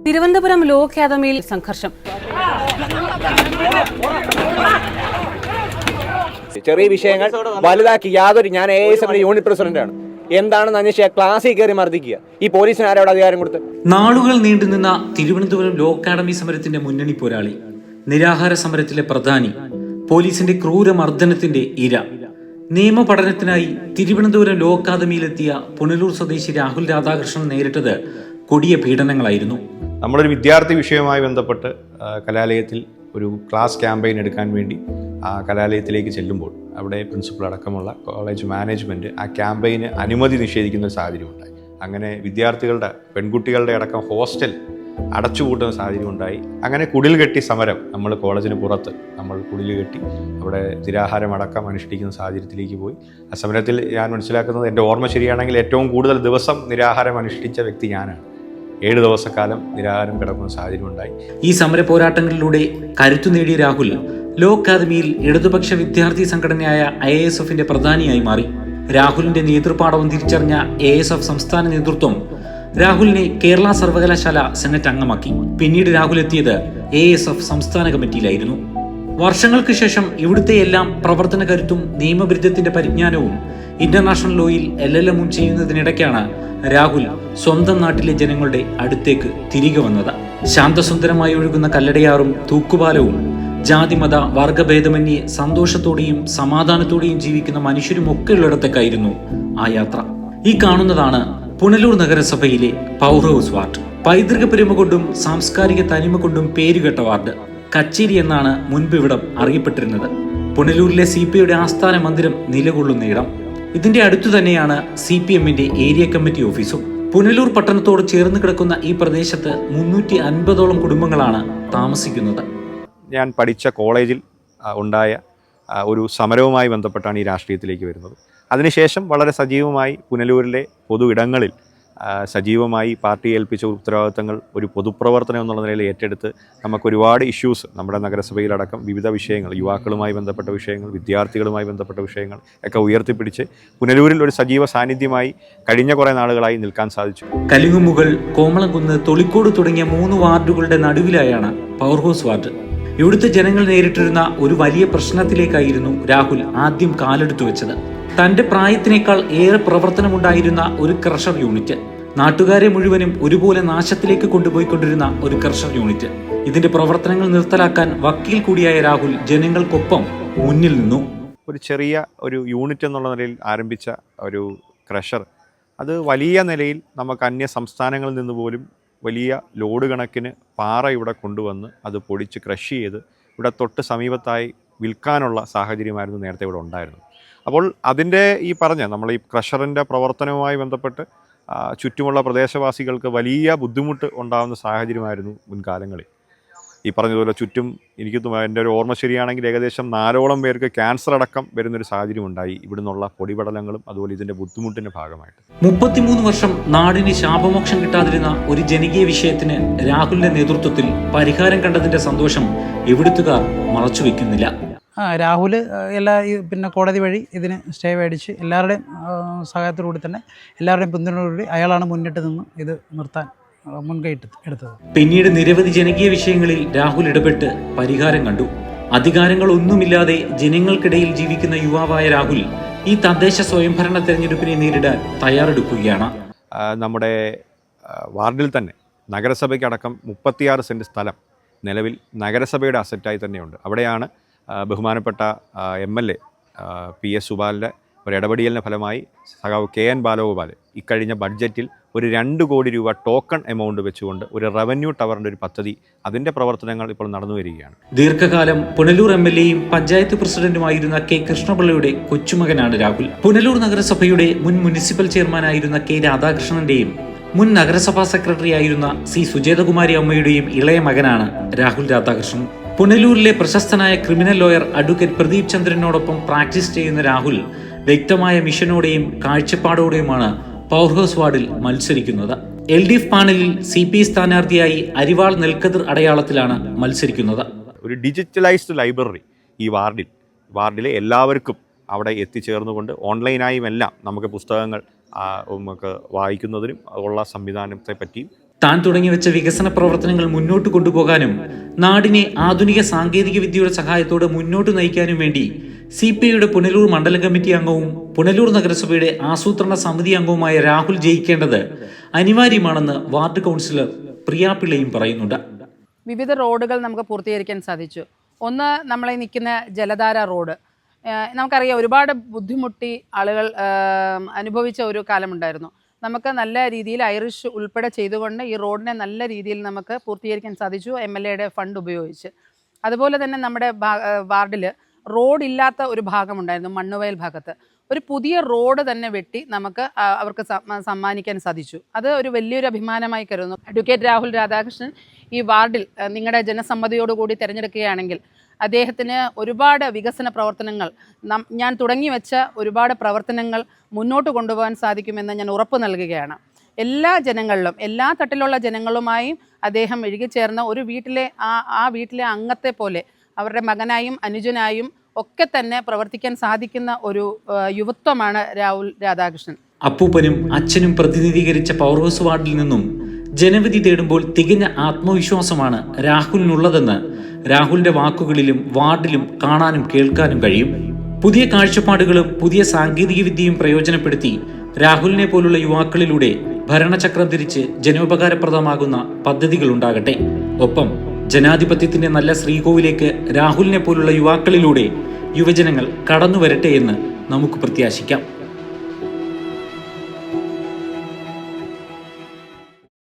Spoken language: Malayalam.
തിരുവനന്തപുരം ലോ അക്കാദമിയിൽ സംഘർഷം. ചെറിയ വിഷയങ്ങൾ വലുതാക്കി ഞാൻ AISF യൂണിറ്റ് പ്രസിഡന്റാണ്. എന്താണെന്ന് അന്വേഷിച്ച ക്ലാസ്സിൽ കയറി മർദ്ദിക്കുക. ഈ പോലീസിന് ആരോട് അധികാരം കൊടുത്ത്? നാളുകൾ നീണ്ടുനിന്ന തിരുവനന്തപുരം ലോ അക്കാദമി സമരത്തിന്റെ മുന്നണി പോരാളി, നിരാഹാര സമരത്തിലെ പ്രധാനി, പോലീസിന്റെ ക്രൂരമർദ്ദനത്തിന്റെ ഇര. നിയമ പഠനത്തിനായി തിരുവനന്തപുരം ലോ അക്കാദമിയിലെത്തിയ പുനലൂർ സ്വദേശി രാഹുൽ രാധാകൃഷ്ണൻ നേരിട്ടത് കൊടിയ പീഡനങ്ങളായിരുന്നു. നമ്മളൊരു വിദ്യാർത്ഥി വിഷയവുമായി ബന്ധപ്പെട്ട് കലാലയത്തിൽ ഒരു ക്ലാസ് ക്യാമ്പയിൻ എടുക്കാൻ വേണ്ടി ആ കലാലയത്തിലേക്ക് ചെല്ലുമ്പോൾ അവിടെ പ്രിൻസിപ്പൽ അടക്കമുള്ള കോളേജ് മാനേജ്മെൻറ്റ് ആ ക്യാമ്പയിന് അനുമതി നിഷേധിക്കുന്ന ഒരു സാഹചര്യം ഉണ്ടായി. അങ്ങനെ വിദ്യാർത്ഥികളുടെ, പെൺകുട്ടികളുടെ അടക്കം ഹോസ്റ്റൽ അടച്ചുപൂട്ടുന്ന സാഹചര്യം ഉണ്ടായി. അങ്ങനെ കുടിൽ കെട്ടി സമരം, നമ്മൾ കോളേജിന് പുറത്ത് നമ്മൾ കുടിൽ കെട്ടി അവിടെ നിരാഹാരം അടക്കം അനുഷ്ഠിക്കുന്ന സാഹചര്യത്തിലേക്ക് പോയി. ആ സമരത്തിൽ ഞാൻ മനസ്സിലാക്കുന്നത്, എൻ്റെ ഓർമ്മ ശരിയാണെങ്കിൽ ഏറ്റവും കൂടുതൽ ദിവസം നിരാഹാരം അനുഷ്ഠിച്ച വ്യക്തി ഞാനാണ്. 7 ദിവസക്കാലം നിരാഹാരം കിടക്കുന്ന സാഹചര്യം ഉണ്ടായി. ഈ സമര പോരാട്ടങ്ങളിലൂടെ കരുത്തു നേടിയ രാഹുൽ ലോ അക്കാദമിയിൽ ഇടതുപക്ഷ വിദ്യാർത്ഥി സംഘടനയായ AISFന്റെ പ്രധാനിയായി മാറി. രാഹുലിന്റെ നേതൃപാടവം തിരിച്ചറിഞ്ഞ AISF സംസ്ഥാന നേതൃത്വം രാഹുലിനെ കേരള സർവകലാശാല സെനറ്റ് അംഗമാക്കി. പിന്നീട് രാഹുൽ എത്തിയത് AISF സംസ്ഥാന കമ്മിറ്റിയിലായിരുന്നു. വർഷങ്ങൾക്ക് ശേഷം ഇവിടുത്തെ എല്ലാം പ്രവർത്തന കരുത്തും നിയമബിരുദത്തിന്റെ പരിജ്ഞാനവും ഇന്റർനാഷണൽ ലോയിൽ LLM ചെയ്യുന്നതിനിടയ്ക്കാണ് രാഹുൽ സ്വന്തം നാട്ടിലെ ജനങ്ങളുടെ അടുത്തേക്ക് തിരികെ വന്നത്. ശാന്തസുന്ദരമായി ഒഴുകുന്ന കല്ലടയാറും തൂക്കുപാലവും ജാതിമത വർഗഭേദമന്യേ സന്തോഷത്തോടെയും സമാധാനത്തോടെയും ജീവിക്കുന്ന മനുഷ്യരുമൊക്കെ ഉള്ളിടത്തേക്കായിരുന്നു ആ യാത്ര. ഈ കാണുന്നതാണ് പുനലൂർ നഗരസഭയിലെ പവർ ഹൗസ് വാർഡ്. പൈതൃക പെരുമ കൊണ്ടും സാംസ്കാരിക തനിമ കൊണ്ടും പേരുകെട്ട വാർഡ്. കച്ചേരി എന്നാണ് മുൻപ് ഇവിടം അറിയപ്പെട്ടിരുന്നത്. പുനലൂരിലെ CPIയുടെ ആസ്ഥാന മന്ദിരം നിലകൊള്ളുന്ന ഇടം. ഇതിന്റെ അടുത്തു തന്നെയാണ് CPMന്റെ ഏരിയ കമ്മിറ്റി ഓഫീസും. പുനലൂർ പട്ടണത്തോട് ചേർന്ന് കിടക്കുന്ന ഈ പ്രദേശത്ത് 350ഓളം കുടുംബങ്ങളാണ് താമസിക്കുന്നത്. ഞാൻ പഠിച്ച കോളേജിൽ ഉണ്ടായ ഒരു സമരവുമായി ബന്ധപ്പെട്ടാണ് ഈ രാഷ്ട്രീയത്തിലേക്ക് വരുന്നത്. അതിനുശേഷം വളരെ സജീവമായി പുനലൂരിലെ പൊതു ഇടങ്ങളിൽ സജീവമായി പാർട്ടി ഏൽപ്പിച്ച ഉത്തരവാദിത്തങ്ങൾ ഒരു പൊതുപ്രവർത്തനം എന്നുള്ള നിലയിൽ ഏറ്റെടുത്ത് നമുക്ക് ഒരുപാട് ഇഷ്യൂസ് നമ്മുടെ നഗരസഭയിലടക്കം വിവിധ വിഷയങ്ങൾ, യുവാക്കളുമായി ബന്ധപ്പെട്ട വിഷയങ്ങൾ, വിദ്യാർത്ഥികളുമായി ബന്ധപ്പെട്ട വിഷയങ്ങൾ ഒക്കെ ഉയർത്തിപ്പിടിച്ച് പുനലൂരിൽ ഒരു സജീവ സാന്നിധ്യമായി കഴിഞ്ഞ കുറേ നാളുകളായി നിൽക്കാൻ സാധിച്ചു. കലിങ്ങുമുകൾ, കോമളംകുന്ന്, തൊളിക്കോട് തുടങ്ങിയ 3 വാർഡുകളുടെ നടുവിലായാണ് പവർ ഹൗസ് വാർഡ്. ഇവിടുത്തെ ജനങ്ങൾ നേരിട്ടിരുന്ന ഒരു വലിയ പ്രശ്നത്തിലേക്കായിരുന്നു രാഹുൽ ആദ്യം കാലെടുത്തു വെച്ചത്. തന്റെ പ്രായത്തിനേക്കാൾ ഏറെ പ്രവർത്തനമുണ്ടായിരുന്ന ഒരു ക്രഷർ യൂണിറ്റ്, നാട്ടുകാരെ മുഴുവനും ഒരുപോലെ നാശത്തിലേക്ക് കൊണ്ടുപോയിക്കൊണ്ടിരുന്ന ഒരു ക്രഷർ യൂണിറ്റ്. ഇതിന്റെ പ്രവർത്തനങ്ങൾ നിർത്തലാക്കാൻ വക്കീൽ കൂടിയായ രാഹുൽ ജനങ്ങൾക്കൊപ്പം മുന്നിൽ നിന്നു. ഒരു ചെറിയ ഒരു യൂണിറ്റ് എന്നുള്ള നിലയിൽ ആരംഭിച്ച ഒരു ക്രഷർ, അത് വലിയ നിലയിൽ നമുക്ക് അന്യ സംസ്ഥാനങ്ങളിൽ നിന്ന് പോലും വലിയ ലോഡ് കണക്കിന് പാറ ഇവിടെ കൊണ്ടുവന്ന് അത് പൊടിച്ച് ക്രഷ് ചെയ്ത് ഇവിടെ തൊട്ട് സമീപത്തായി വിൽക്കാനുള്ള സാഹചര്യമായിരുന്നു നേരത്തെ ഇവിടെ ഉണ്ടായിരുന്നത്. അപ്പോൾ അതിൻ്റെ നമ്മൾ ഈ ക്രഷറിൻ്റെ പ്രവർത്തനവുമായി ബന്ധപ്പെട്ട് ചുറ്റുമുള്ള പ്രദേശവാസികൾക്ക് വലിയ ബുദ്ധിമുട്ട് ഉണ്ടാകുന്ന സാഹചര്യമായിരുന്നു മുൻകാലങ്ങളിൽ. ഈ പറഞ്ഞതുപോലെ ചുറ്റും എനിക്ക് എൻ്റെ ഒരു ഓർമ്മ ശരിയാണെങ്കിൽ ഏകദേശം 4ഓളം പേർക്ക് ക്യാൻസർ അടക്കം വരുന്നൊരു സാഹചര്യം ഉണ്ടായി ഇവിടുന്നുള്ള പൊടിപടലങ്ങളും അതുപോലെ ഇതിൻ്റെ ബുദ്ധിമുട്ടിൻ്റെ ഭാഗമായിട്ട്. 33 വർഷം നാടിന് ശാപമോക്ഷം കിട്ടാതിരുന്ന ഒരു ജനകീയ വിഷയത്തിന് രാഹുലിന്റെ നേതൃത്വത്തിൽ പരിഹാരം കണ്ടതിന്റെ സന്തോഷം ഇവിടുത്തുകാർ മറച്ചുവെക്കുന്നില്ല. രാഹുൽ കോടതി വഴി ഇതിന് സ്റ്റേ മേടിച്ച് എല്ലാവരുടെയും സഹായത്തോടുകൂടി തന്നെ എല്ലാവരുടെയും പിന്തുണയോടുകൂടി അയാളാണ് മുന്നിട്ട് നിന്ന് ഇത് നിർത്താൻ മുൻകൈ എടുത്തത്. പിന്നീട് നിരവധി ജനകീയ വിഷയങ്ങളിൽ രാഹുൽ ഇടപെട്ട് പരിഹാരം കണ്ടു. അധികാരങ്ങളൊന്നുമില്ലാതെ ജനങ്ങൾക്കിടയിൽ ജീവിക്കുന്ന യുവാവായ രാഹുൽ ഈ തദ്ദേശ സ്വയംഭരണ തെരഞ്ഞെടുപ്പിനെ നേരിടാൻ തയ്യാറെടുക്കുകയാണ്. നമ്മുടെ വാർഡിൽ തന്നെ നഗരസഭയ്ക്കടക്കം 36 സെൻറ്റ് സ്ഥലം നിലവിൽ നഗരസഭയുടെ അസറ്റായി തന്നെയുണ്ട്. അവിടെയാണ് ബഹുമാനപ്പെട്ട MLA PS സുബാലിൻ്റെ ഒരു ഇടപെടലിൻ്റെ ഫലമായി സഖാവ് KN ബാലഗോപാൽ ഇക്കഴിഞ്ഞ ബഡ്ജറ്റിൽ ഒരു 2 കോടി രൂപ ടോക്കൺ എമൗണ്ട് വെച്ചുകൊണ്ട് ഒരു റവന്യൂ ടവറിൻ്റെ ഒരു പദ്ധതി, അതിൻ്റെ പ്രവർത്തനങ്ങൾ ഇപ്പോൾ നടന്നു വരികയാണ്. ദീർഘകാലം പുനലൂർ MLAയും പഞ്ചായത്ത് പ്രസിഡന്റുമായിരുന്ന K കൃഷ്ണപിള്ളയുടെ കൊച്ചുമകനാണ് രാഹുൽ. പുനലൂർ നഗരസഭയുടെ മുൻ മുനിസിപ്പൽ ചെയർമാനായിരുന്ന K രാധാകൃഷ്ണന്റെയും മുൻ നഗരസഭാ സെക്രട്ടറി ആയിരുന്ന C സുജേതകുമാരി അമ്മയുടെയും ഇളയ മകനാണ് രാഹുൽ രാധാകൃഷ്ണൻ. പുനലൂരിലെ പ്രശസ്തനായ ക്രിമിനൽ ലോയർ അഡ്വക്കേറ്റ് പ്രദീപ് ചന്ദ്രനോടൊപ്പം പ്രാക്ടീസ് ചെയ്യുന്ന രാഹുൽ വ്യക്തമായ മിഷനോടെയും കാഴ്ചപ്പാടോടെയുമാണ് പവർ ഹൗസ് വാർഡിൽ മത്സരിക്കുന്നത്. LDF പാനലിൽ CPI സ്ഥാനാർത്ഥിയായി അരിവാൾ നെൽക്കതിർ അടയാളത്തിലാണ് മത്സരിക്കുന്നത്. ഒരു ഡിജിറ്റലൈസ്ഡ് ലൈബ്രറി ഈ വാർഡിലെ എല്ലാവർക്കും അവിടെ എത്തിച്ചേർന്നുകൊണ്ട് ഓൺലൈനായും എല്ലാം നമുക്ക് പുസ്തകങ്ങൾ നമുക്ക് വായിക്കുന്നതിനും ഉള്ള സംവിധാനത്തെ പറ്റിയും താൻ തുടങ്ങിവെച്ച വികസന പ്രവർത്തനങ്ങൾ മുന്നോട്ട് കൊണ്ടുപോകാനും നാടിനെ ആധുനിക സാങ്കേതിക വിദ്യയുടെ സഹായത്തോടെ മുന്നോട്ട് നയിക്കാനും വേണ്ടി CPIയുടെ പുനലൂർ മണ്ഡലം കമ്മിറ്റി അംഗവും പുനലൂർ നഗരസഭയുടെ ആസൂത്രണ സമിതി അംഗവുമായ രാഹുൽ ജയിക്കേണ്ടത് അനിവാര്യമാണെന്ന് വാർഡ് കൗൺസിലർ പ്രിയാപിള്ളയും പറയുന്നുണ്ട്. വിവിധ റോഡുകൾ നമുക്ക് പൂർത്തീകരിക്കാൻ സാധിച്ചു. ഒന്ന്, നമ്മളെ നിൽക്കുന്ന ജലധാര റോഡ്, നമുക്കറിയാം ഒരുപാട് ബുദ്ധിമുട്ടി ആളുകൾ അനുഭവിച്ച ഒരു കാലമുണ്ടായിരുന്നു. നമുക്ക് നല്ല രീതിയിൽ ഐറിഷ് ഉൾപ്പെടെ ചെയ്തുകൊണ്ട് ഈ റോഡിനെ നല്ല രീതിയിൽ നമുക്ക് പൂർത്തീകരിക്കാൻ സാധിച്ചു, MLAയുടെ ഫണ്ട് ഉപയോഗിച്ച്. അതുപോലെ തന്നെ നമ്മുടെ വാർഡിൽ റോഡില്ലാത്ത ഒരു ഭാഗമുണ്ടായിരുന്നു, മണ്ണുവയൽ ഭാഗത്ത്. ഒരു പുതിയ റോഡ് തന്നെ വെട്ടി നമുക്ക് അവർക്ക് സമ്മാനിക്കാൻ സാധിച്ചു. അത് ഒരു വലിയൊരു അഭിമാനമായി കരുതുന്നു. അഡ്വക്കേറ്റ് രാഹുൽ രാധാകൃഷ്ണൻ ഈ വാർഡിൽ നിങ്ങളുടെ ജനസമ്മതിയോടുകൂടി തിരഞ്ഞെടുക്കുകയാണെങ്കിൽ അദ്ദേഹത്തിന് ഒരുപാട് വികസന പ്രവർത്തനങ്ങൾ, ഞാൻ തുടങ്ങി വെച്ച ഒരുപാട് പ്രവർത്തനങ്ങൾ മുന്നോട്ട് കൊണ്ടുപോകാൻ സാധിക്കുമെന്ന് ഞാൻ ഉറപ്പ് നൽകുകയാണ്. എല്ലാ ജനങ്ങളിലും, എല്ലാ തട്ടിലുള്ള ജനങ്ങളുമായും അദ്ദേഹം ഇഴുകിച്ചേർന്ന ഒരു വീട്ടിലെ ആ വീട്ടിലെ അംഗത്തെ പോലെ അവരുടെ മകനായും അനുജനായും ഒക്കെ തന്നെ പ്രവർത്തിക്കാൻ സാധിക്കുന്ന ഒരു യുവത്വമാണ് രാഹുൽ രാധാകൃഷ്ണൻ. അപ്പൂപ്പനും അച്ഛനും പ്രതിനിധീകരിച്ച പവർ ഹൗസ് വാർഡിൽ നിന്നും ജനവിധി തേടുമ്പോൾ തികഞ്ഞ ആത്മവിശ്വാസമാണ് രാഹുലിനുള്ളതെന്ന് രാഹുലിന്റെ വാക്കുകളിലും വാർഡിലും കാണാനും കേൾക്കാനും കഴിയും. പുതിയ കാഴ്ചപ്പാടുകളും പുതിയ സാങ്കേതിക വിദ്യയും പ്രയോജനപ്പെടുത്തി രാഹുലിനെ പോലുള്ള യുവാക്കളിലൂടെ ഭരണചക്രം തിരിച്ച് ജനോപകാരപ്രദമാകുന്ന പദ്ധതികൾ ഉണ്ടാകട്ടെ. ഒപ്പം ജനാധിപത്യത്തിന്റെ നല്ല ശ്രീകോവിലേക്ക് രാഹുലിനെ പോലുള്ള യുവാക്കളിലൂടെ യുവജനങ്ങൾ കടന്നു വരട്ടെ എന്ന് നമുക്ക് പ്രത്യാശിക്കാം.